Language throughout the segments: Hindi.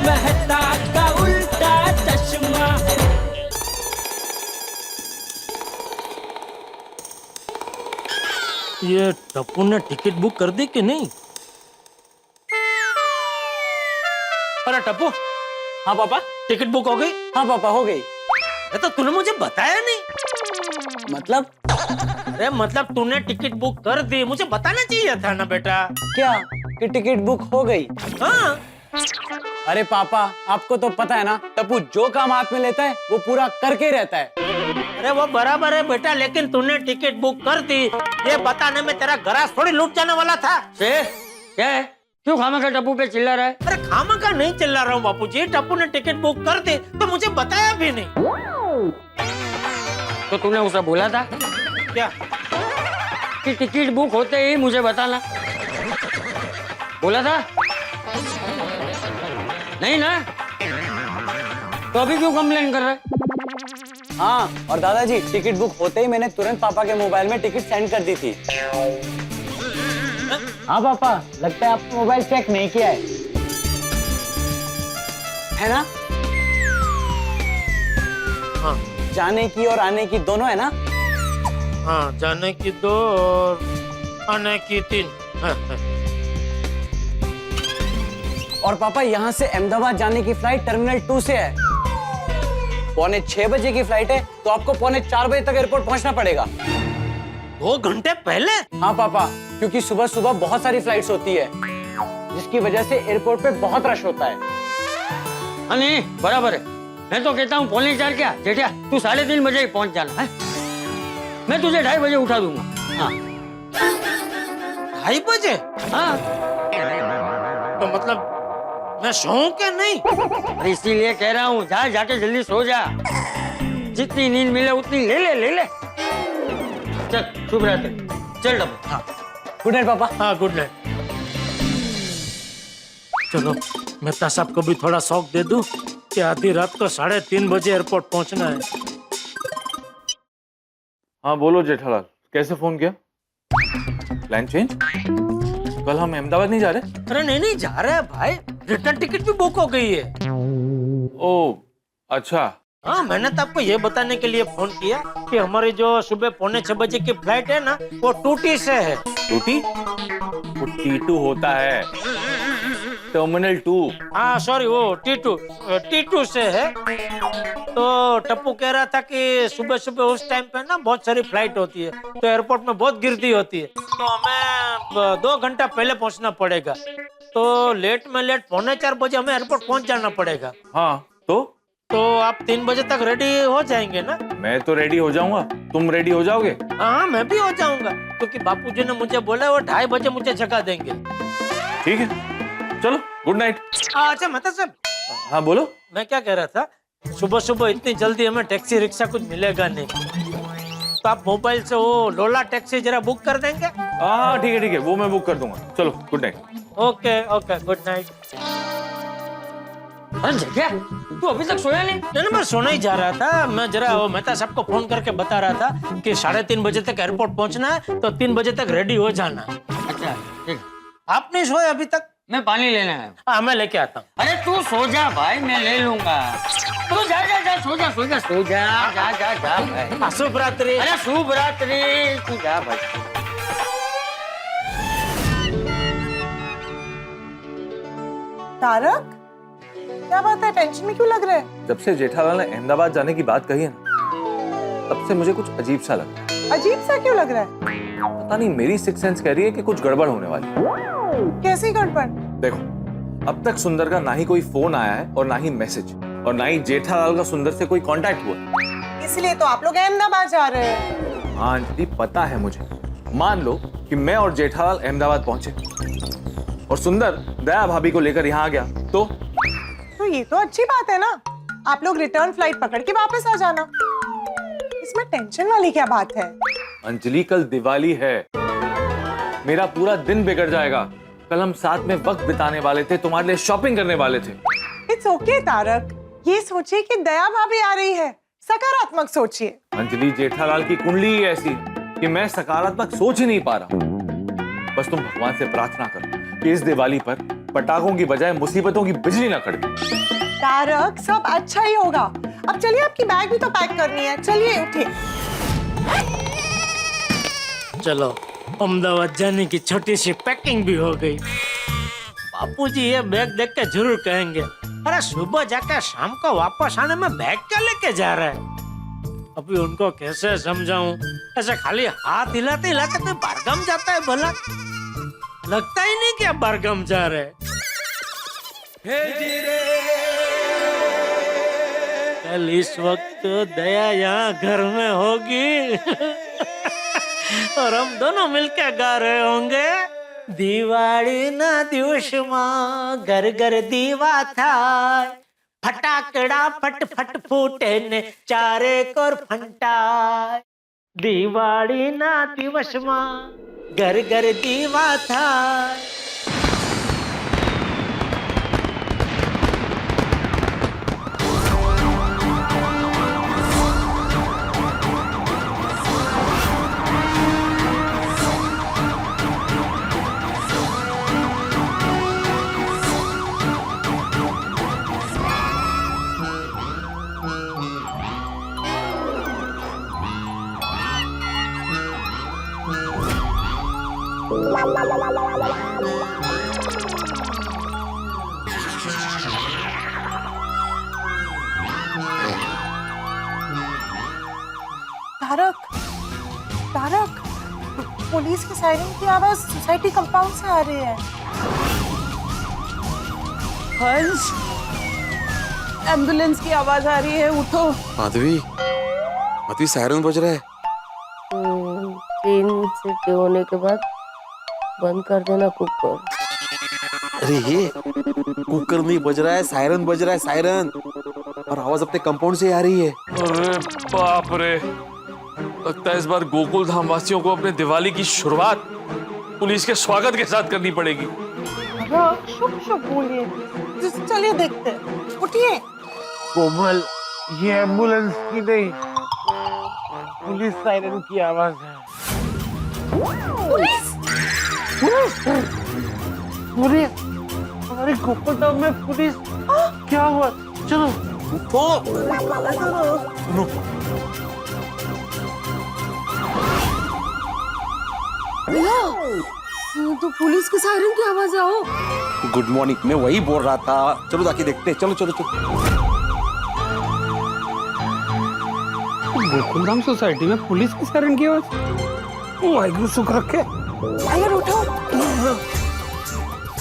मेहता का उल्टा चश्मा। ये टप्पू ने टिकट बुक कर दी कि नहीं? अरे टप्पू। हाँ पापा। टिकट बुक हो गई? हाँ पापा हो गई। ये तो तूने मुझे बताया नहीं। मतलब? अरे मतलब तूने टिकट बुक कर दी, मुझे बताना चाहिए था ना बेटा। क्या कि टिकट बुक हो गई? हाँ। अरे पापा आपको तो पता है ना, टप्पू जो काम हाथ में लेता है वो पूरा करके ही रहता है। अरे वो बराबर है बेटा, लेकिन तूने टिकट बुक कर दी, ये बताने में तेरा गराज थोड़ी लूट जाने वाला था। क्या है? क्यों खामखा टप्पू पे चिल्ला रहा है? अरे खामखा नहीं चिल्ला रहा हूँ बापूजी, टप्पू ने टिकट बुक कर दी तो मुझे बताया भी नहीं। तो तूने उसे बोला था क्या कि टिकट बुक होते ही मुझे बताना? बोला था नहीं ना? तो अभी क्यों कंप्लेन कर रहा है? हाँ, और दादाजी टिकट बुक होते ही मैंने तुरंत पापा के मोबाइल में टिकट सेंड कर दी थी। हाँ पापा, लगता है आपने मोबाइल चेक नहीं किया है ना? हाँ जाने की और आने की दोनों है ना? हाँ, जाने की 2 और आने की 3। और पापा यहाँ से अहमदाबाद जाने की फ्लाइट टर्मिनल 2 से है। 5:45 बजे की फ्लाइट है, तो आपको 3:45 बजे तक एयरपोर्ट पहुँचना पड़ेगा। 2 घंटे पहले? हाँ पापा, क्योंकि सुबह सुबह बहुत सारी फ्लाइट्स होती है, जिसकी वजह से एयरपोर्ट पे बहुत रश होता है। हाँ नहीं बराबर है, मैं तो कहता हूँ 3:45 क्या जेठिया, तू 3:30 बजे ही पहुँच जाना है। मैं तुझे 2:30 बजे उठा दूंगा। हाँ 2:30 बजे? हाँ, तो मतलब मैं सोऊं क्या नहीं? अरे इसीलिए कह रहा हूँ, जा जाके जल्दी सो जा, जितनी नींद मिले उतनी ले ले ले ले। चल शुभ रात्रि, चल डब्बू। हाँ गुड नाइट पापा। हाँ, गुड नाइट। चलो मेहता साहब को भी थोड़ा शौक दे दूं कि आधी रात को 3:30 बजे एयरपोर्ट पहुंचना है। हाँ बोलो जेठालाल, कैसे फोन किया? Plan change? कल हम अहमदाबाद नहीं जा रहे? अरे नहीं जा रहे हैं भाई, रिटर्न टिकट भी बुक हो गई है। ओ अच्छा। हाँ, मैंने तो आपको ये बताने के लिए फोन किया कि हमारी जो सुबह 5:45 बजे की फ्लाइट है ना, वो टूटी से है। टूटी? वो T2 होता है, टर्मिनल 2। हाँ सॉरी, वो T2 से है। तो टप्पू कह रहा था कि सुबह सुबह उस टाइम पे ना बहुत सारी फ्लाइट होती है, तो एयरपोर्ट में बहुत गिरदी होती है, तो हमें 2 घंटा पहले पहुंचना पड़ेगा। तो लेट में लेट 3:45 बजे हमें एयरपोर्ट पहुंच जाना पड़ेगा। हाँ तो आप 3 बजे तक रेडी हो जाएंगे ना? मैं तो रेडी हो जाऊंगा, तुम रेडी हो जाओगे? हाँ मैं भी हो जाऊंगा, क्योंकि बापूजी ने मुझे बोला वो 2:30 बजे मुझे जगा देंगे। ठीक है, चलो गुड नाइट। अच्छा मेहता साहब। हाँ बोलो। मैं क्या कह रहा था, सुबह सुबह इतनी जल्दी हमें टैक्सी रिक्शा कुछ मिलेगा नहीं, तो आप मोबाइल से वो लोला टैक्सी जरा बुक कर देंगे? हाँ ठीक है, वो मैं बुक कर दूंगा। चलो good night. Okay good night. अरे जेठिया, तू अभी तक सोया नहीं? नहीं मैं सोना ही जा रहा था। मैं जरा वो मेहता साहब को फोन करके बता रहा था कि 3:30 बजे तक एयरपोर्ट पहुंचना है, तो 3 बजे तक रेडी हो जाना। अच्छा ठीक है, आप नहीं सोए अभी तक? मैं पानी लेने आया हूँ। हाँ मैं लेके आता हूँ। अरे तू सो जा भाई, मैं ले लूंगा। तू जा जा जा, सो जा सो जा सो जा, जा जा जा भाई। शुभ रात्रि। अरे शुभ रात्रि, तू जा भाई। तारक, क्या बात है, टेंशन में क्यों लग रहा है? जब से जेठालाल ने अहमदाबाद जाने की बात कही है ना, तब से मुझे कुछ अजीब सा लग रहा है। अजीब सा क्यों लग रहा है? पता नहीं, मेरी सिक्स सेंस कह रही है कि कुछ गड़बड़ होने वाली है। कैसी गड़बड़? देखो, अब तक सुंदर का ना ही कोई फोन आया है और ना ही मैसेज, और ना ही जेठालाल का सुंदर से कोई कांटेक्ट हुआ। इसलिए तो आप लोग अहमदाबाद जा रहे हैं। हाँ आंटी, पता है मुझे। मान लो कि मैं और जेठालाल अहमदाबाद पहुंचे और सुंदर दया भाभी को लेकर यहाँ आ गया, तो ये तो अच्छी बात है ना, आप लोग रिटर्न फ्लाइट पकड़ के वापस आ जाना। इसमें टेंशन वाली क्या बात है? अंजलि कल दिवाली है, मेरा पूरा दिन बिगड़ जाएगा। कल हम साथ में वक्त बिताने वाले थे, तुम्हारे लिए शॉपिंग करने वाले थे। इट्स ओके तारक, ये सोचिए कि दया भाभी आ रही है, सकारात्मक सोचिए। अंजलि, जेठालाल की कुंडली ही ऐसी है कि मैं सकारात्मक सोच ही नहीं पा रहा। बस तुम भगवान से प्रार्थना करो कि इस दिवाली पर पटाखों की बजाय मुसीबतों की बिजली ना खड़के। तारक, सब अच्छा ही होगा। अब चलिए, आपकी बैग भी तो पैक करनी है। चलिए उठिए। चलो, अहमदाबाद जाने की छोटी सी पैकिंग भी हो गई। बापूजी ये बैग देख के जरूर कहेंगे, अरे सुबह जाकर शाम को वापस आने में बैग क्या लेके जा रहा है। अभी उनको कैसे समझाऊं? ऐसे खाली हाथ हिलाते हिलाते कोई बारगाम जाता है भला? लगता ही नहीं कि आप बारगाम जा रहे। कल इस वक्त दया यहाँ घर में होगी और हम दोनों मिलकर गा रहे होंगे, दिवाળી ના દિવસમાં ઘર ઘર દીવા થાય, ફટાકડા ફટ ફટ ફૂટે ને ચારે કોર ફંટાય. દિવાળી ના દિવસમાં ઘર ઘર દીવા થાય. तारक, तारक, पुलिस की सायरन की आवाज सोसाइटी कंपाउंड से आ रही है। हंस, एम्बुलेंस की आवाज आ रही है, उठो। माधवी, माधवी सायरन बज रहा है। 3 सीटी होने के बाद बंद कर देना कुकर। अरे ये कुकर नहीं बज रहा है, सायरन बज रहा है, सायरन। और आवाज अपने कंपाउंड से आ रही है। अरे बाप रे, लगता है इस बार गोकुल धाम वासियों को अपने दिवाली की शुरुआत पुलिस के स्वागत के साथ करनी पड़ेगी। शुभ शुभ बोलिए। चलिए देखते हैं, उठिए। कोमल, ये एम्बुलेंस की नहीं, पुलिस सायरन की आवाज है। पुलिस? पूरे हमारे गोकुल धाम में पुलिस, क्या हुआ? चलो तो पुलिस के सायरन की आवाज आओ। गुड मॉर्निंग, मैं वही बोल रहा था। चलो जाके देखते हैं, चलो चलो चलो। गोकुलधाम सोसाइटी में पुलिस की सायरन की आवाज। वाहिगुरु सुख रखे। टाइगर उठो।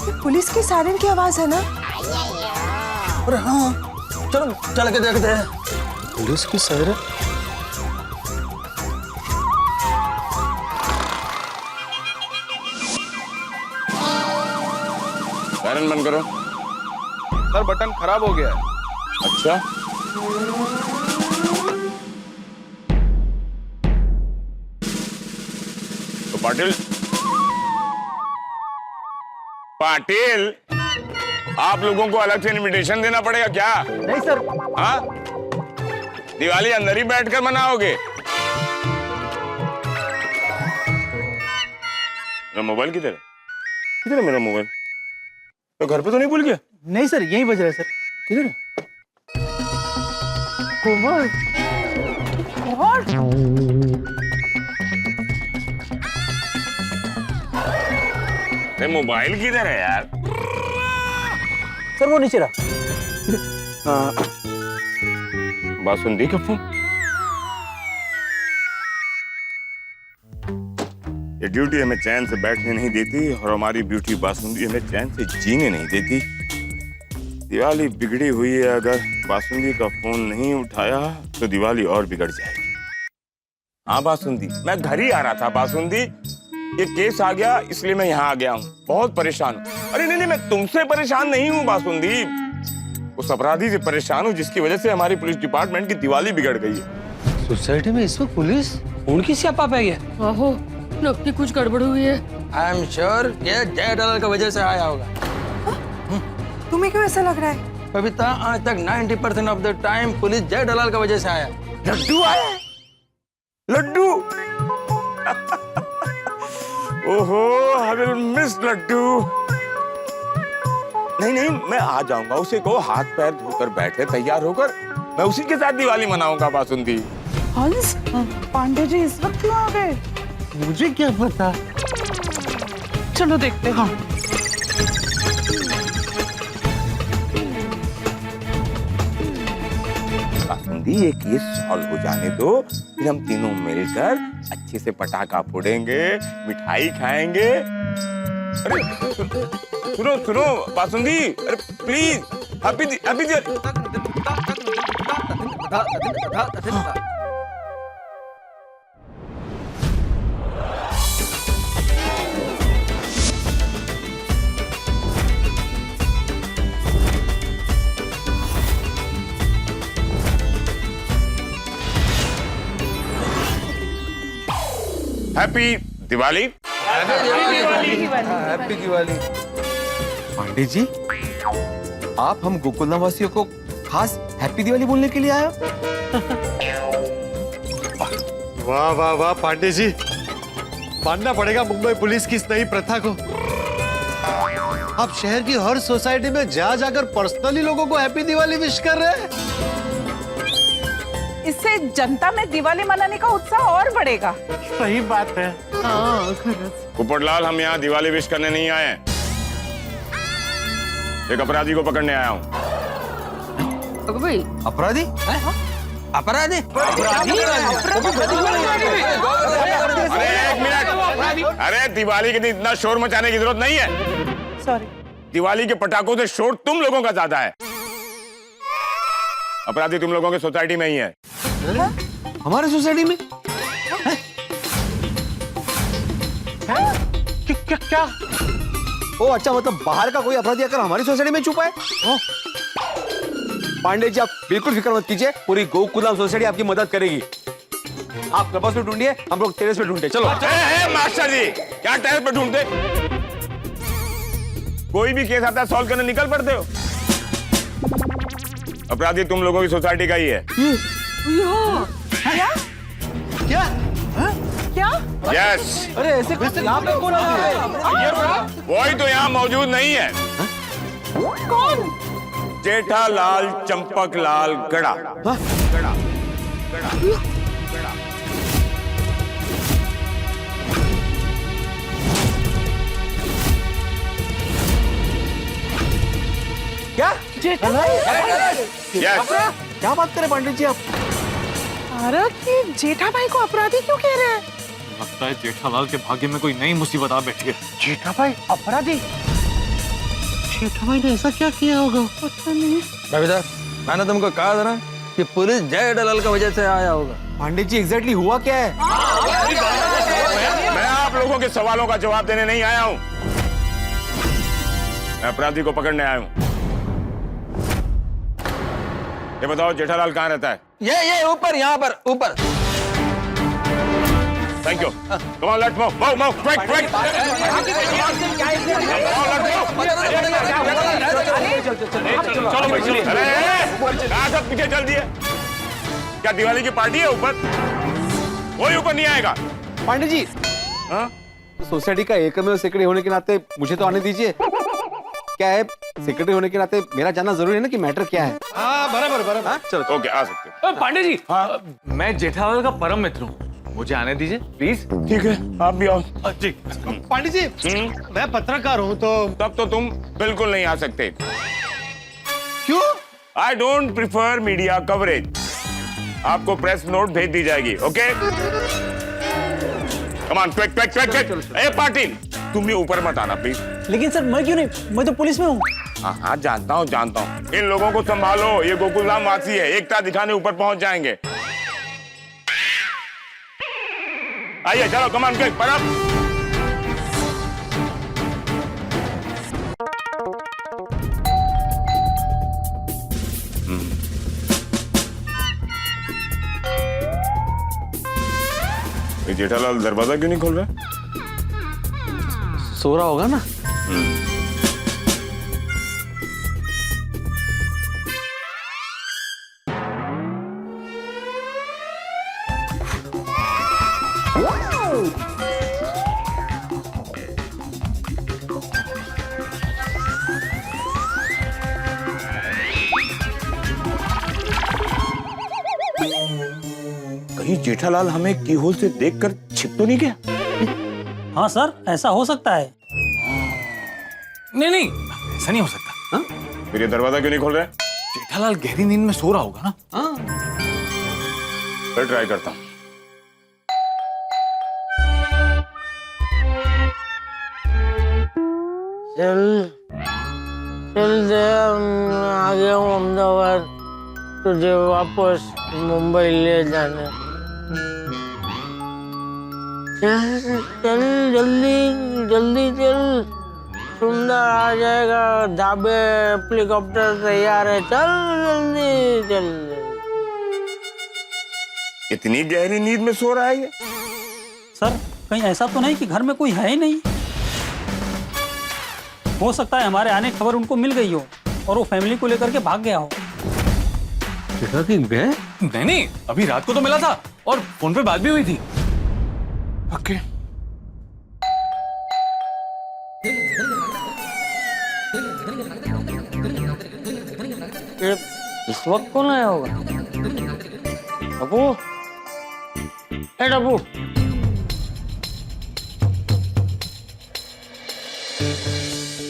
ये पुलिस की सायरन की आवाज है ना? अरे हाँ, चलो चल के देखते हैं। पुलिस की सायरन? सायरन बंद करो। सर बटन खराब हो गया है। अच्छा, तो पाटिल, पाटिल, आप लोगों को अलग से इनविटेशन देना पड़ेगा क्या? नहीं सर। हाँ, दिवाली अंदर ही बैठकर मनाओगे? मेरा मोबाइल किधर है? किधर है मेरा मोबाइल? तो घर पे तो नहीं भूल गया? नहीं सर, यही बज रहा है सर। किधर है? कोमल, अरे मोबाइल किधर है यार? सर वो नीचे रहा। बासुंदी का फोन। ये ड्यूटी हमें चैन से बैठने नहीं देती और हमारी ब्यूटी बासुंदी हमें चैन से जीने नहीं देती। दिवाली बिगड़ी हुई है, अगर बासुंदी का फोन नहीं उठाया तो दिवाली और बिगड़ जाएगी। हाँ बासुंदी, मैं घर ही आ रहा था बासुंदी, ये केस आ गया इसलिए मैं यहाँ आ गया हूँ। बहुत परेशान हूँ। अरे नहीं नहीं, मैं तुमसे परेशान नहीं हूँ बासुंदी, उस अपराधी से परेशान हूँ जिसकी वजह से हमारी पुलिस डिपार्टमेंट की दिवाली बिगड़ गई है। सोसाइटी में इस वक्त पुलिस उनकी स्यापा पे गया। आहो, लगती कुछ गड़बड़ हुई है। आई एम श्योर ये जय डॉलर की वजह से आया होगा। तुम्हें क्यों ऐसा लग रहा है? कविता, आज तक 90% ऑफ द टाइम पुलिस जय डॉलर की वजह से आया। लड्डू आया? लड्डू? ओहो, आई विल मिस लड्डू। नहीं नहीं, मैं आ जाऊंगा। उसे कहो हाथ पैर धोकर बैठे, तैयार होकर, मैं उसी के साथ दिवाली मनाऊंगा बासुंदी। हंस, पांडे जी इस वक्त क्यों आ गए? मुझे क्या पता। चलो देखते हैं। बासुंदी एक ये सॉल्व हो जाने दो, फिर हम तीनों मिलकर अच्छे से पटाखा फोड़ेंगे, मिठाई खाएंगे। अरे सुनो सुनो बासुंदी, अरे please, happy happy Diwali. Happy Diwali. Pandey ji, आप हम गोकुलधाम वासियों को खास हैप्पी दिवाली बोलने के लिए आए हो? वाह वाह वाह पांडे जी, मानना पड़ेगा मुंबई पुलिस की इस नई प्रथा को। आप शहर की हर सोसाइटी में जा जाकर पर्सनली लोगों को हैप्पी दिवाली विश कर रहे हैं। इससे जनता में दिवाली मनाने का उत्साह और बढ़ेगा। सही बात है। पोपटलाल, हम यहाँ दिवाली विश करने नहीं आए हैं, एक अपराधी को पकड़ने आया हूँ। भाई अपराधी? अपराधी? अरे एक मिनट, अरे दिवाली के दिन इतना शोर मचाने की जरूरत नहीं है। सॉरी। दिवाली के पटाखों से शोर तुम लोगों का ज्यादा है। अपराधी तुम लोगों के सोसाइटी में ही है। हमारे सोसाइटी में? क्या? ओ अच्छा, मतलब बाहर का कोई अपराधी आकर हमारी सोसाइटी में छुपा है? पांडे जी, आप बिल्कुल फिक्र मत कीजिए, पूरी गोकुलधाम सोसाइटी आपकी मदद करेगी। आप क्लबहाउस में ढूंढिए, हम लोग टेरेस पे ढूंढते। चलो। मास्टर जी, क्या टेरेस पे ढूंढते? कोई भी केस आता है सॉल्व करने निकल पड़ते हो। अपराधी तुम लोगों की सोसाइटी का ही है। क्या? क्या? क्या? यस। अरे ऐसे यहाँ पे कौन आ रहा है? वही तो यहाँ मौजूद नहीं है। कौन? जेठालाल चंपकलाल गड़ा। क्या? यस। क्या बात करें पांडे जी आप? भारत की जेठा भाई को अपराधी क्यों कह रहे हैं? लगता है जेठालाल के भाग्य में कोई नई मुसीबत आ बैठी है। जेठा भाई अपराधी? जेठा भाई ने ऐसा क्या किया होगा? पता नहीं। रविदास, मैंने तुमको कहा था ना कि पुलिस जेठालाल की वजह से आया होगा। पांडे जी, एग्जैक्टली हुआ क्या है? मैं आप लोगों के सवालों का जवाब देने नहीं आया हूँ, मैं अपराधी को पकड़ने आया हूँ। ये बताओ जेठालाल कहाँ रहता है? ये ऊपर, यहाँ पर ऊपर। Thank you. Come on, let's move, move, move, quick, quick. चलो भाई, चलिए। अरे कहाँ सब पीछे चल दिए? क्या दिवाली की पार्टी है ऊपर? कोई ऊपर नहीं आएगा। पांडे जी, हाँ? सोसाइटी का एकमेव सेक्रेटरी होने के नाते मुझे तो आने दीजिए। क्या है, सेक्रेटरी होने के नाते मेरा जानना जरूरी है ना कि मैटर क्या है। हाँ बराबर। चलो। ओके, आ सकते हो। पांडे जी, मैं जेठालाल का परम मित्र हूँ, मुझे आने दीजिए प्लीज। ठीक है, आप भी आओ। ठीक। पांडे जी, मैं पत्रकार हूँ तो। तब तो तुम बिल्कुल नहीं आ सकते। क्यों? I don't prefer media coverage. आपको प्रेस नोट भेज दी जाएगी। Okay, come on, quick quick quick quick. ए पाटिल, तुम भी ऊपर मत आना प्लीज। लेकिन सर, मैं क्यों नहीं? मैं तो पुलिस में हूँ। हाँ, जानता हूँ। इन लोगों को संभालो, ये गोकुलधाम वासी है, एकता दिखाने ऊपर पहुंच जाएंगे। आइए, चलो, कम ऑन, क्विक, पर ये जेठालाल दरवाजा क्यों नहीं खोल रहा? सो रहा होगा ना। कहीं जेठालाल हमें कीहोल से देखकर छिप तो नहीं गया? हाँ सर, ऐसा हो सकता है। नहीं नहीं, ऐसा नहीं हो सकता। हाँ? फिर ये दरवाजा क्यों नहीं खोल रहे? जेठालाल गहरी नींद में सो रहा होगा ना। हाँ। फिर ट्राई करता हूँ। चल चल दे, मैं आ गया हूँ अहमदाबाद, तुझे वापस मुंबई ले जाने। चल चल, जल्दी जल्दी चल, सुंदर आ जाएगा, ढाबे हेलीकॉप्टर तैयार है, चल जल्दी चल। इतनी गहरी नींद में सो रहा है ये? सर, कहीं ऐसा तो नहीं कि घर में कोई है ही नहीं? हो सकता है हमारे आने की खबर उनको मिल गई हो और वो फैमिली को लेकर के भाग गया हो। नहीं नहीं, अभी रात को तो मिला था और फोन पे बात भी हुई थी। ओके। इस वक्त कौन आया होगा? अबू, ए डब्बू,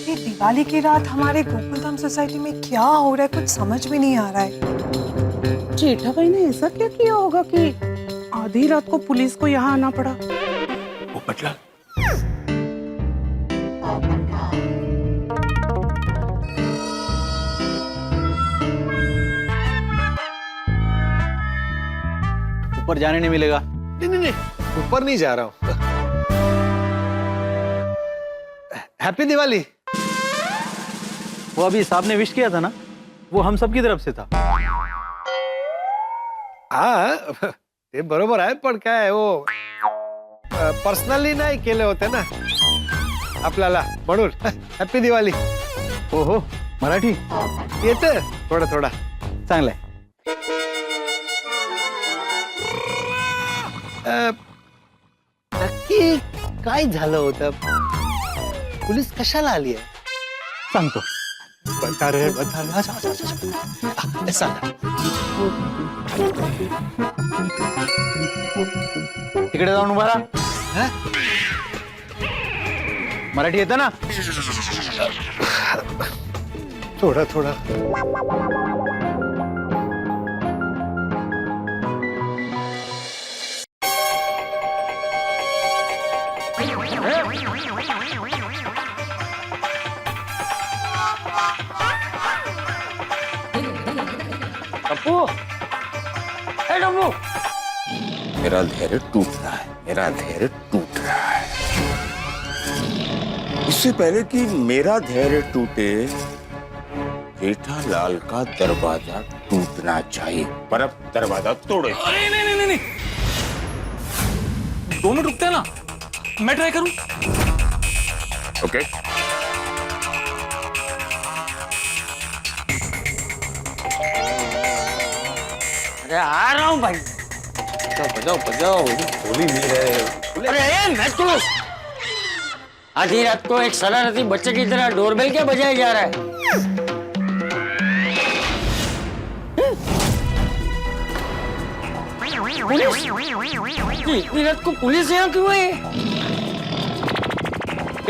ये दिवाली की रात हमारे गोकुलधाम सोसाइटी में क्या हो रहा है, कुछ समझ में नहीं आ रहा है। जेठा भाई ने ऐसा क्या किया होगा कि आधी रात को पुलिस को यहाँ आना पड़ा? बटला ऊपर जाने नहीं मिलेगा। नहीं नहीं नहीं, ऊपर नहीं जा रहा हूँ। हैप्पी दिवाली। वो अभी साहब ने विश किया था ना, वो हम सबकी तरफ से था। हाँ, ये बरोबर आहे, पण काय वो पर्सनली नाही केले होते ना आपल्याला, म्हणून हॅपी दिवाळी. ओहो, मराठी येतं थोडं थोडा. चांगलंय. नक्की काय झालं होतं? पोलीस कशाला आली आहे? सांगतो. बता रे, बता रे. अच्छा, अच्छा, अच्छा. सांगा. तिकडे जाऊन उभा राहा. मराठी येतं ना? थोडा थोडा. डब्बू, ए डब्बू, मेरा धैर्य टूट रहा है, मेरा धैर्य टूट रहा है। इससे पहले कि मेरा धैर्य टूटे, जेठालाल का दरवाजा टूटना चाहिए, पर अब दरवाजा तोड़े। अरे नहीं नहीं नहीं नहीं, 2 मिनट रुकते हैं ना, मैं ट्राई करूं? ओके। अरे आ रहा हूँ भाई. बजाओ बजाओ, होली नहीं है। अरे मैं तो आधी रात को एक शरारती बच्चे की तरह डोरबेल क्या बजाया जा रहा है? पुलिस? इतनी रात को पुलिस यहाँ क्यों है?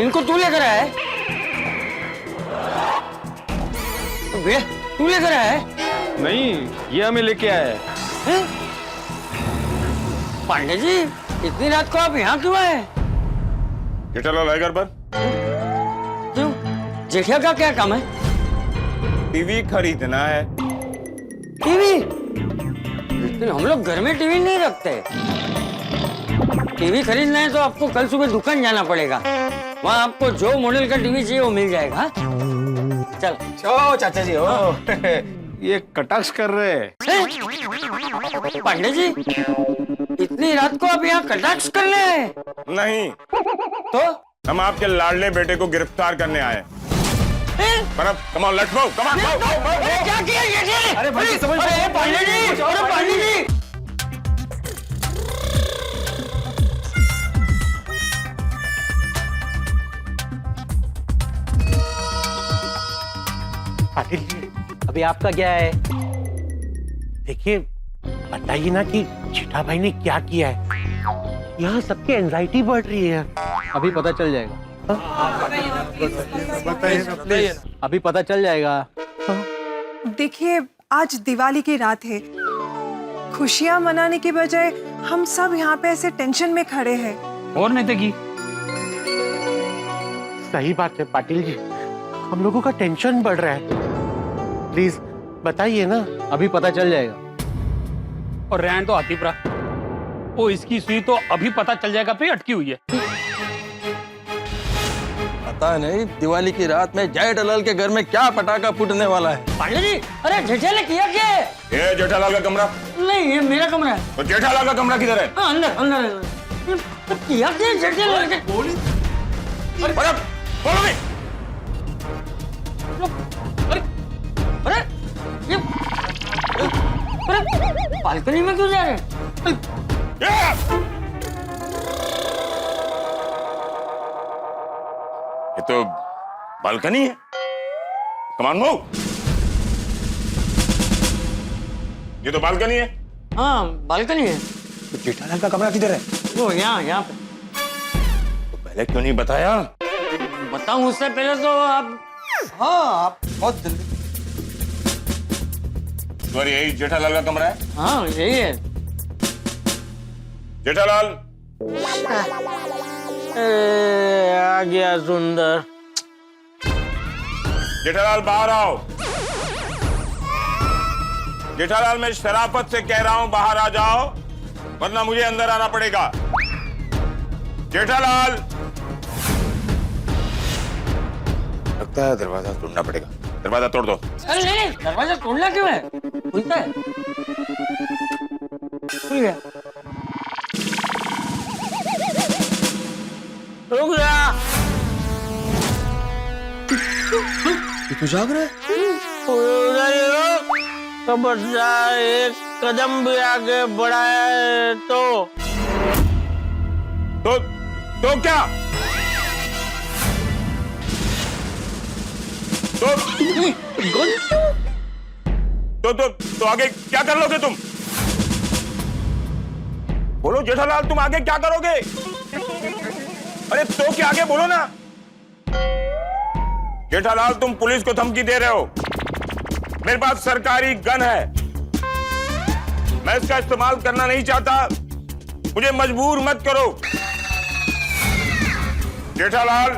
इनको तू लेकर आया है? भैया तू लेकर आया है? नहीं, ये हमें लेके आया है। पांडे जी, इतनी रात को आप यहाँ क्यों आए? जेठालाल है घर पर? क्यों? जेठिया का क्या काम है? टीवी खरीदना है। टीवी? लेकिन हम लोग घर में टीवी नहीं रखते। टीवी खरीदना है तो आपको कल सुबह दुकान जाना पड़ेगा, वहाँ आपको जो मॉडल का टीवी चाहिए वो मिल जाएगा। चल। ओ चाचा जी, ओ ये कटाक्ष कर रहे हैं। पांडे जी, इतनी रात को आप यहाँ कटाक्ष कर रहे हैं? नहीं, तो हम आपके लाडले बेटे को गिरफ्तार करने आए। पर अब come on, let's move, come on. क्या किया ये? अरे भाई समझ, अरे पांडे जी, अरे पांडे जी। अभी आपका क्या है? देखिए, बताइए ना कि जेठा भाई ने क्या किया है। यहाँ सबकी एंजाइटी बढ़ रही है। अभी पता चल जाएगा। अभी पता चल जाएगा। देखिए, आज दिवाली की रात है। खुशियां मनाने के बजाय हम सब यहाँ पे ऐसे टेंशन में खड़े हैं। और नेता की सही बात है पाटिल जी, हम लोगों का टेंशन बढ़ रहा है। प्लीज बताइए ना। अभी पता चल जाएगा। और रैन तो आतिफ रहा, वो इसकी सुई तो अभी पता चल जाएगा पे अटकी हुई है। पता नहीं दिवाली की रात में जय दलाल के घर में क्या पटाखा फूटने वाला है। पांडे जी, अरे जेठा ने किया क्या है? ये जेठालाल का कमरा? नहीं, ये मेरा कमरा है। तो जेठालाल का कमरा किधर है? हाँ, अंदर अंदर। तो किया क्या जेठा ने? बोलो नहीं। अरे ये अरे बालकनी में क्यों जा रहे हैं? ये तो बालकनी है। कमान मूव। ये तो बालकनी है। हाँ, बालकनी है। तो जेठालाल का कमरा किधर है? वो यहाँ पे। तो पहले क्यों नहीं बताया? बताऊं उससे पहले तो आप। हाँ, आप बहुत जल्दी। तुम्हारी यही जेठालाल का कमरा है? हाँ, यही है। जेठालाल। आ गया सुंदर। जेठालाल बाहर आओ। जेठालाल, मैं शराफत से कह रहा हूं बाहर आ जाओ, वरना मुझे अंदर आना पड़ेगा। जेठालाल। लगता है दरवाजा तोड़ना पड़ेगा। दरवाजा तोड़ दो। अरे नहीं, दरवाजा तोड़ना क्यों है? खुलता है। खुल गया। रुक जा। तू जाग रहा है? उधर ही रुक। खबरदार एक कदम भी आगे बढ़ाया तो क्या? तो आगे क्या कर लोगे तुम? बोलो जेठालाल, तुम आगे क्या करोगे? अरे तो क्या आगे बोलो ना। जेठालाल, तुम पुलिस को धमकी दे रहे हो। मेरे पास सरकारी गन है, मैं इसका इस्तेमाल करना नहीं चाहता, मुझे मजबूर मत करो। जेठालाल,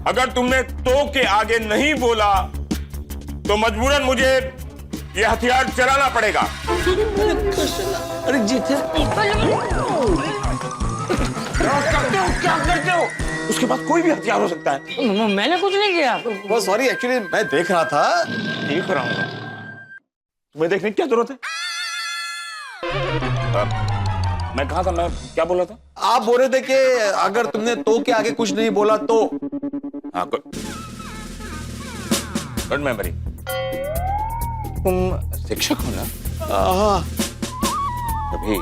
अगर तुमने तो के आगे नहीं बोला तो मजबूरन मुझे ये हथियार चलाना पड़ेगा। अरे जीते क्या करते हो? उसके बाद कोई भी हथियार हो सकता है। मैंने कुछ नहीं किया। बहुत सॉरी, एक्चुअली मैं देख रहा था। देख रहा हूं। तुम्हें देखने की क्या जरूरत है? मैं कहा था, मैं क्या बोला था? आप बोल रहे थे कि अगर तुमने तो के आगे कुछ नहीं बोला तो। हाँ, गुड मेमोरी। तुम शिक्षक हो ना? हाँ। कभी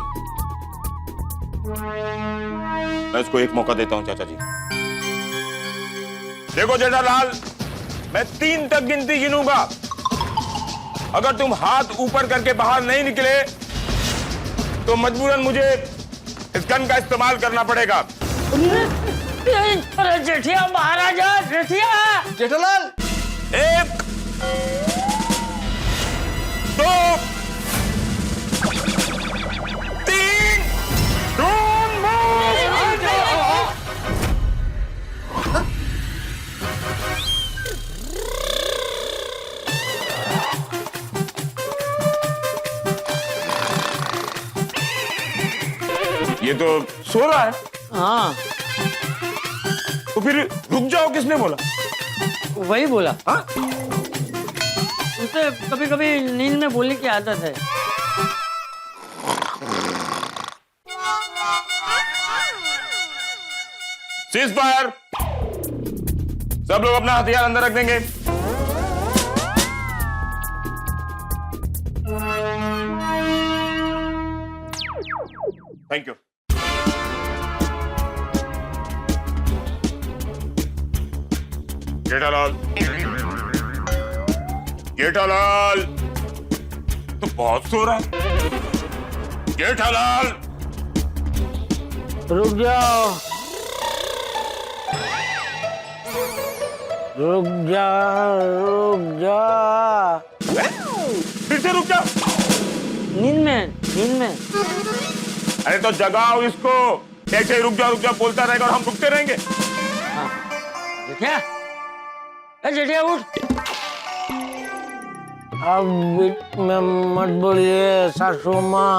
मैं इसको एक मौका देता हूं चाचा जी। देखो जेठालाल, मैं 3 तक गिनती गिनूंगा। अगर तुम हाथ ऊपर करके बाहर नहीं निकले तो मजबूरन मुझे इस गन का इस्तेमाल करना पड़ेगा। अरे जेठिया, बाहर आ जा जेठिया। जेठालाल। 1 2 3 don't move. ये तो सो रहा है। हाँ, तो फिर रुक जाओ किसने बोला? वही बोला। हाँ? उसे कभी कभी नींद में बोलने की आदत है। Cease fire. सब लोग अपना हथियार अंदर रख देंगे। Thank you. जेठालाल, जेठालाल, तो बहुत सो रहा है। जेठालाल, रुक जाओ, रुक जा, रुक जा। फिर से रुक जाओ। नींद में अरे तो जगाओ इसको। ऐसे ही रुक जाओ बोलता रहेगा और हम रुकते रहेंगे। जेठिया, जेठिया उठ। अब बीच में मत बोलिए सासू माँ।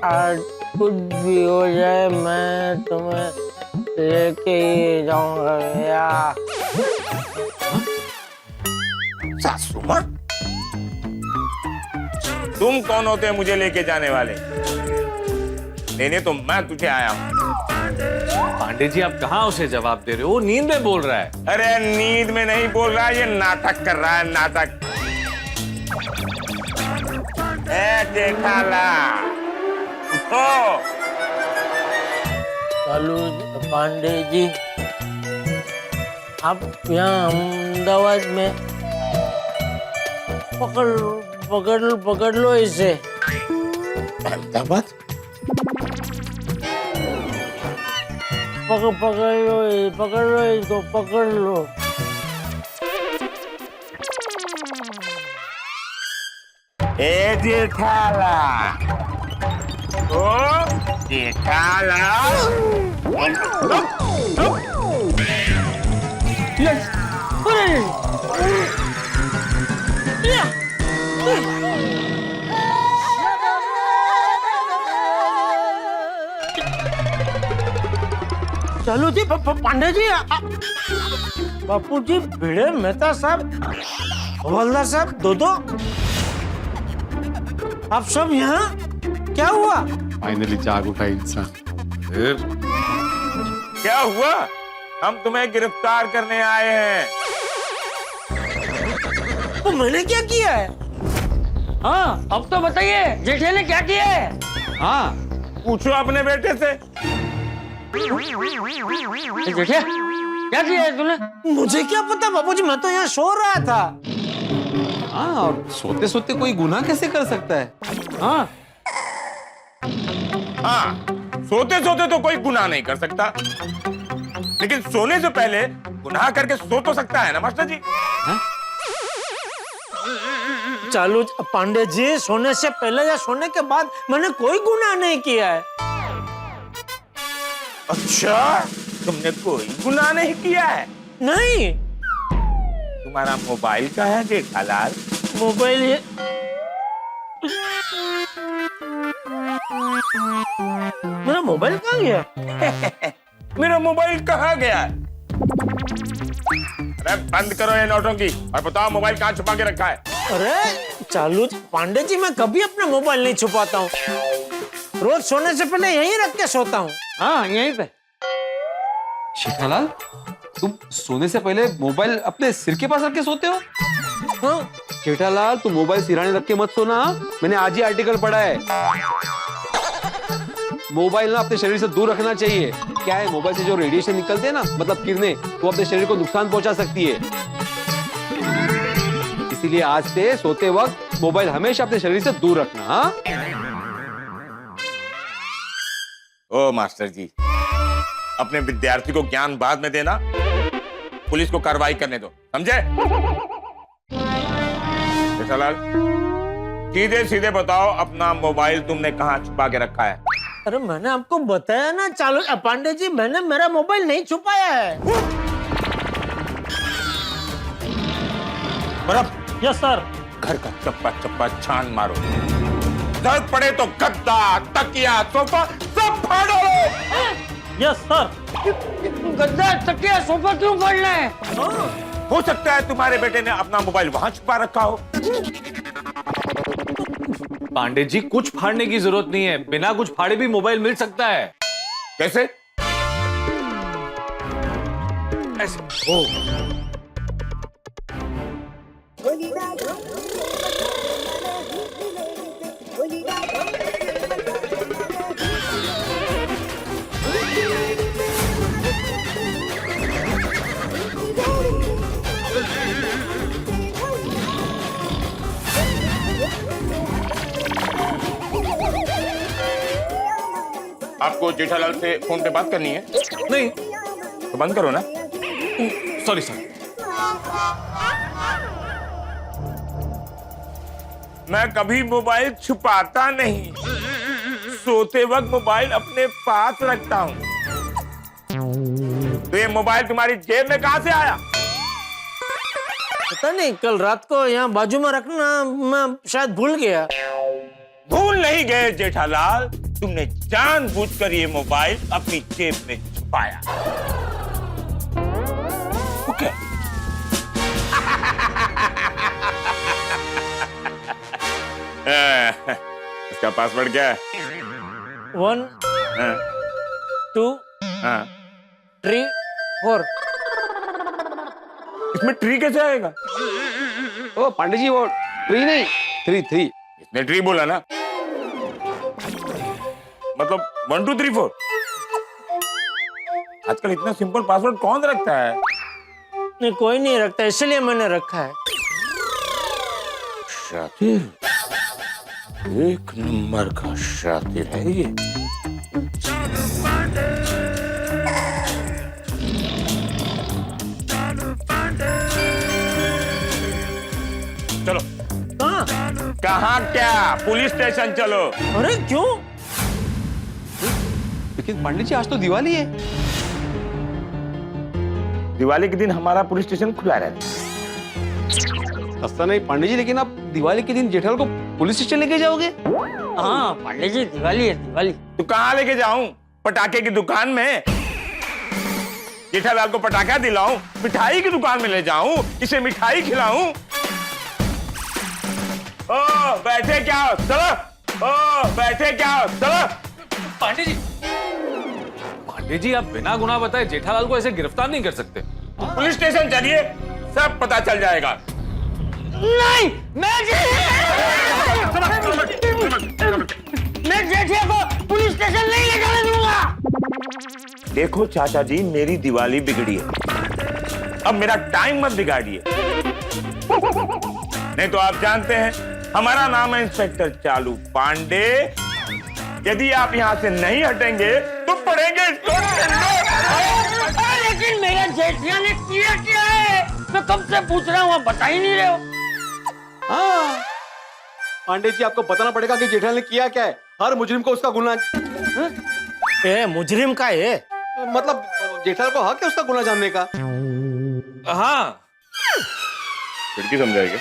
आज कुछ भी हो जाए मैं तुम्हें लेके ही जाऊंगा भैया। सासू माँ, तुम कौन होते हैं मुझे लेके जाने वाले? लेने तो मैं तुझे आया हूँ। पांडे जी आप कहाँ उसे जवाब दे रहे हो? वो नींद में बोल रहा है। अरे नींद में नहीं बोल रहा है, ये नाटक कर रहा है, नाटक। जेठालाल, उठो। चलो पांडे जी, आप यहाँ अहमदाबाद में पकड़ लो इसे। अहमदाबाद? पकड़ लो इसको, पकड़ लो। ए जेठालाल, ओ जेठालाल, चलो जी, पांडे जी, बापू जी, भिड़े मेहता साहब, हवलदार साहब, दो आप सब यहाँ? क्या हुआ? फाइनली जाग उठा इंसान। फिर क्या हुआ? हम तुम्हें गिरफ्तार करने आए हैं। तो मैंने क्या किया है? हाँ, अब तो बताइए जेठिया ने क्या किया है? हाँ, पूछो अपने बेटे से। जेठिया, क्या किया है तूने? मुझे क्या पता बाबूजी, मैं तो यहाँ सो रहा था। हाँ, सोते सोते कोई गुनाह कैसे कर सकता है? हाँ, हाँ, सोते सोते तो कोई गुनाह नहीं कर सकता, लेकिन सोने से पहले गुनाह करके सो तो सकता है ना मास्टर जी? चालू पांडे जी, सोने से पहले या सोने के बाद मैंने कोई गुनाह नहीं किया है। अच्छा, तुमने कोई गुनाह नहीं किया है? नहीं। तुम्हारा मोबाइल कहाँ है जेठालाल? मोबाइल ये मेरा मोबाइल कहाँ गया? मेरा मोबाइल कहाँ गया है? अरे बंद करो ये नौटंकी और बताओ मोबाइल कहाँ छुपा के रखा है? अरे चालू पांडे जी, मैं कभी अपना मोबाइल नहीं छुपाता हूँ। रोज सोने से पहले यहीं रख के सोता हूँ। हाँ, यहीं पे। शेखालाल, तुम सोने से पहले मोबाइल अपने सिर के पास रख के सोते हो? हाँ। जेठालाल, तुम मोबाइल सिराने रख के मत सोना। मैंने आज ही आर्टिकल पढ़ा है। मोबाइल ना अपने शरीर से दूर रखना चाहिए। क्या है, मोबाइल से जो रेडिएशन निकलते हैं ना, मतलब किरणें, वो अपने शरीर को नुकसान पहुंचा सकती है। इसीलिए आज से सोते वक्त मोबाइल हमेशा अपने शरीर से दूर रखना। हाँ? ओ मास्टर जी, अपने विद्यार्थी को ज्ञान बाद में देना, पुलिस को कार्रवाई करने दो, समझे? जेठालाल, सीधे सीधे बताओ, अपना मोबाइल तुमने कहाँ छुपा के रखा है? अरे मैंने आपको बताया ना चालू पांडे जी, मैंने मेरा मोबाइल नहीं छुपाया है। बराबर। Yes sir. घर का चप्पा चप्पा छान मारो, जरूरत पड़े तो गद्दा, तकिया, सोफा सब फाड़ो। Yes sir. गद्दा, तकिया, सोफा क्यों फाड़ना है? हो सकता है तुम्हारे बेटे ने अपना मोबाइल वहां छुपा रखा हो। पांडे जी, कुछ फाड़ने की जरूरत नहीं है। बिना कुछ फाड़े भी मोबाइल मिल सकता है। कैसे? ऐसे। ओ। आपको जेठालाल से फोन पे बात करनी है? नहीं, तो बंद करो ना। Sorry sir. मैं कभी मोबाइल छुपाता नहीं, सोते वक्त मोबाइल अपने पास रखता हूँ। तो ये मोबाइल तुम्हारी जेब में कहां से आया? पता नहीं, कल रात को यहाँ बाजू में रखना मैं शायद भूल गया। भूल नहीं गए जेठालाल, तुमने जानबूझकर ये मोबाइल अपनी जेब में छुपाया। ओके। इसका पासवर्ड क्या है? 1 2 हाँ। 3 4। इसमें ट्री कैसे आएगा? ओ पांडे जी, वो ट्री नहीं, 3 इसने ट्री बोला ना, मतलब 1 2 3 4। आजकल इतना सिंपल पासवर्ड कौन रखता है? नहीं, कोई नहीं रखता, इसलिए मैंने रखा है। शातिर, एक नंबर का शातिर है ये। चलो। कहाँ क्या? पुलिस स्टेशन चलो। अरे क्यों? लेकिन पांडे जी, आज तो दिवाली है। दिवाली के दिन हमारा पुलिस स्टेशन खुला रहता है। ऐसा नहीं पांडे जी, लेकिन आप दिवाली के दिन जेठालाल को पुलिस स्टेशन लेके जाओगे? हाँ पांडे जी, दिवाली है दिवाली। तो कहाँ लेके जाऊं? पटाखे की दुकान में? जेठालाल को पटाखा दिलाऊं? मिठाई की दुकान में ले जाऊं? इसे मिठाई खिलाऊं? ओ बैठे क्या हो? चलो। ओ बैठे क्या हो? चलो। पांडे जी, आप बिना गुनाह बताए जेठालाल को ऐसे गिरफ्तार नहीं कर सकते। पुलिस स्टेशन चलिए, सब पता चल जाएगा। नहीं, मैं जेठिया को पुलिस स्टेशन नहीं ले जाने दूंगा। देखो चाचा जी, मेरी दिवाली बिगड़ी है, अब मेरा टाइम मत बिगाड़िए। नहीं तो आप जानते हैं, हमारा नाम है इंस्पेक्टर चालू पांडे। यदि आप यहाँ से नहीं हटेंगे तो पड़ेंगे। लेकिन मेरा जेठिया ने किया क्या है? मैं कब से पूछ रहा हूँ, आप बता ही नहीं रहे हो। हाँ पांडे जी, आपको बताना पड़ेगा कि जेठालाल ने किया क्या है। हर मुजरिम को उसका गुनाह। ए, मुजरिम का है? मतलब जेठालाल को हक है उसका गुनाह जानने का। हाँ, खिड़की समझाएंगे।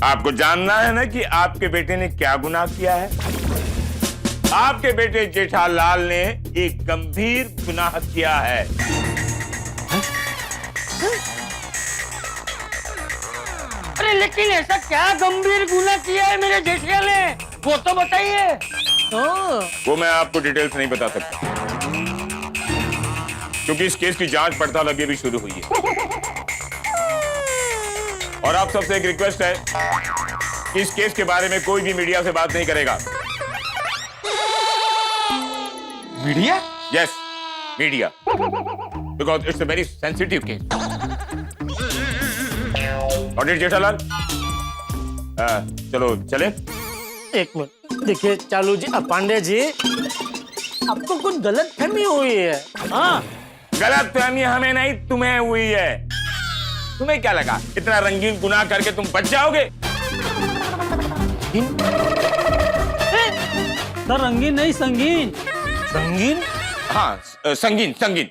आपको जानना है ना कि आपके बेटे ने क्या गुनाह किया है? आपके बेटे जेठालाल ने एक गंभीर गुनाह किया है। अरे लेकिन ऐसा क्या गंभीर गुनाह किया है मेरे जेठिया ने? वो तो बताइए। वो मैं आपको डिटेल्स नहीं बता सकता, क्योंकि इस केस की जांच पड़ताल अभी भी शुरू हुई है। और आप सबसे एक रिक्वेस्ट है कि इस केस के बारे में कोई भी मीडिया से बात नहीं करेगा। Media? Yes, media, because it's a very sensitive case. Audit Jethalal, चलो चले। एक मिनट, देखिए चालू जी, पांडे जी, आपको कुछ गलत फहमी हुई है। हाँ, गलत फहमी हमें नहीं, तुम्हें हुई है। तुम्हें क्या लगा इतना रंगीन गुनाह करके तुम बच जाओगे? सर रंगीन नहीं, संगीन। संगीन? हाँ, संगीन संगीन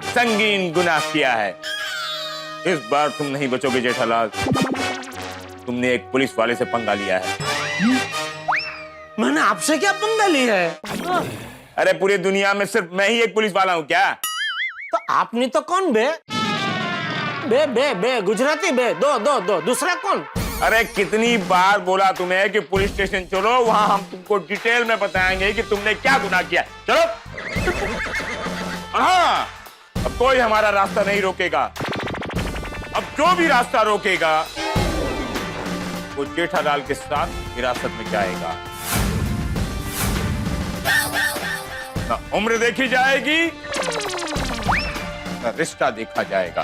संगीन गुनाह किया है। इस बार तुम नहीं बचोगे जेठालाल। तुमने एक पुलिस वाले से पंगा लिया है। मैंने आपसे क्या पंगा लिया है? अरे पूरी दुनिया में सिर्फ मैं ही एक पुलिस वाला हूँ क्या? तो आपने तो कौन बे? बे बे बे गुजराती बे, दो दूसरा कौन? अरे कितनी बार बोला तुम्हें कि पुलिस स्टेशन चलो, वहां हम तुमको डिटेल में बताएंगे कि तुमने क्या गुनाह किया। चलो। हाँ, अब कोई हमारा रास्ता नहीं रोकेगा। अब जो भी रास्ता रोकेगा वो जेठालाल के साथ हिरासत में जाएगा। ना उम्र देखी जाएगी, ना रिश्ता देखा जाएगा।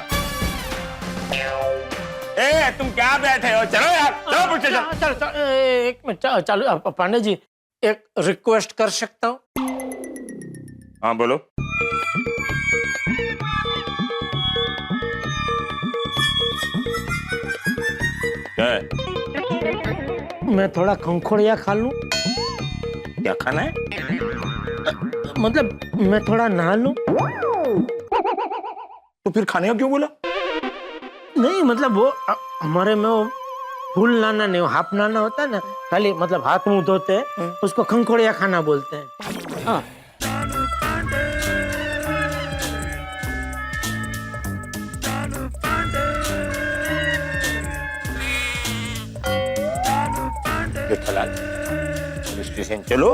ए तुम क्या बैठे हो, चलो यार, चलो पुलिस स्टेशन। चल एक मिनट, चलो पांडे जी, एक रिक्वेस्ट कर सकता हूँ? हाँ बोलो। क्या है? मैं थोड़ा खंखोड़िया खा लूं? क्या खाना है? मतलब मैं थोड़ा नहा लूं? तो फिर खाने का क्यों बोला? नहीं मतलब वो हमारे में वो फुल नाना नहीं, वो हाफ नाना होता है ना, खाली मतलब हाथ मुंह धोते हैं, उसको खंखोड़िया खाना बोलते हैं। हाँ। जेठालाल, पुलिस स्टेशन चलो,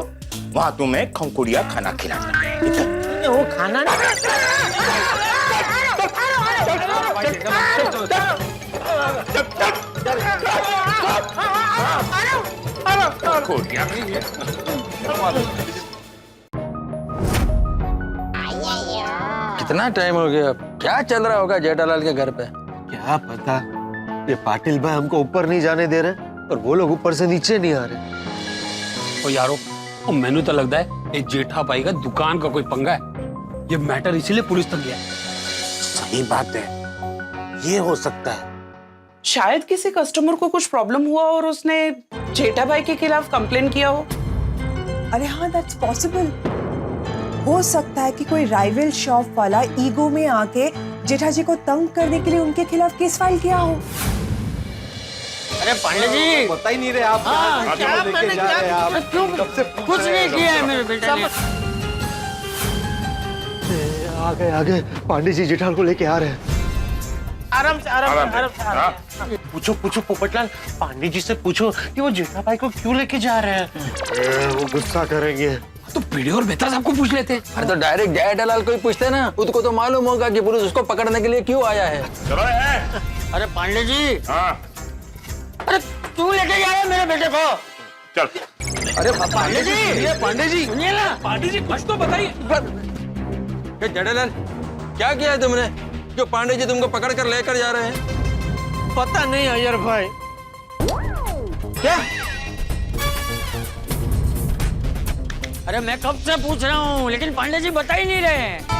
वहां तुम्हें खंकुड़िया खाना खिलाना है, ठीक है? वो खाना नहीं। खंकुड़िया कितना टाइम हो गया, क्या चल रहा होगा जेठालाल के घर पे? क्या पता, ये पाटिल भाई हमको ऊपर नहीं जाने दे रहे और वो लोग ऊपर से नीचे नहीं आ रहे। ओ यारो, ओ मैनू तो लगता है ये जेठा भाई का दुकान का कोई पंगा है। ये मैटर इसीलिए पुलिस तक गया। सही बात है, ये हो सकता है। शायद किसी कस्टमर को कुछ प्रॉब्लम हुआ और उसने जेठा भाई के खिलाफ कंप्लेन किया हो। अरे हाँ, दैट्स पॉसिबल। हो सकता है कि कोई राइवल शॉप वाला ईगो में आके जेठा जी को तंग करने के लिए उनके खिलाफ केस फाइल किया हो। अरे पांडे जी, बता ही नहीं रहे आप। हाँ, क्या मैंने क्या कुछ नहीं किया है मेरे बेटे ने। आ गए पांडे जी जेठालाल को लेके आ रहे हैं। आराम से आराम से। पूछो पोपटलाल, पांडे जी से पूछो कि वो जेठा भाई को क्यों लेके जा रहे हैं। वो गुस्सा करेंगे। तो पीडी और बेहतर साहब को पूछ लेते। अरे तो डायरेक्ट जेठालाल को ही पूछते ना, उसको तो मालूम होगा कि पुलिस उसको पकड़ने के लिए क्यों आया है। चलो है। अरे पांडे जी, हाँ अरे क्यों लेके जा रहे हैं मेरे बेटे को? चल। अरे पांडे जी सुनिए ना, पांडे जी कुछ तो बताइए। जेठालाल, क्या किया है तुमने जो पांडे जी तुमको पकड़ कर लेकर जा रहे हैं? पता नहीं अय्यर भाई। क्या? अरे मैं कब से पूछ रहा हूँ, लेकिन पांडे जी बता ही नहीं रहे हैं।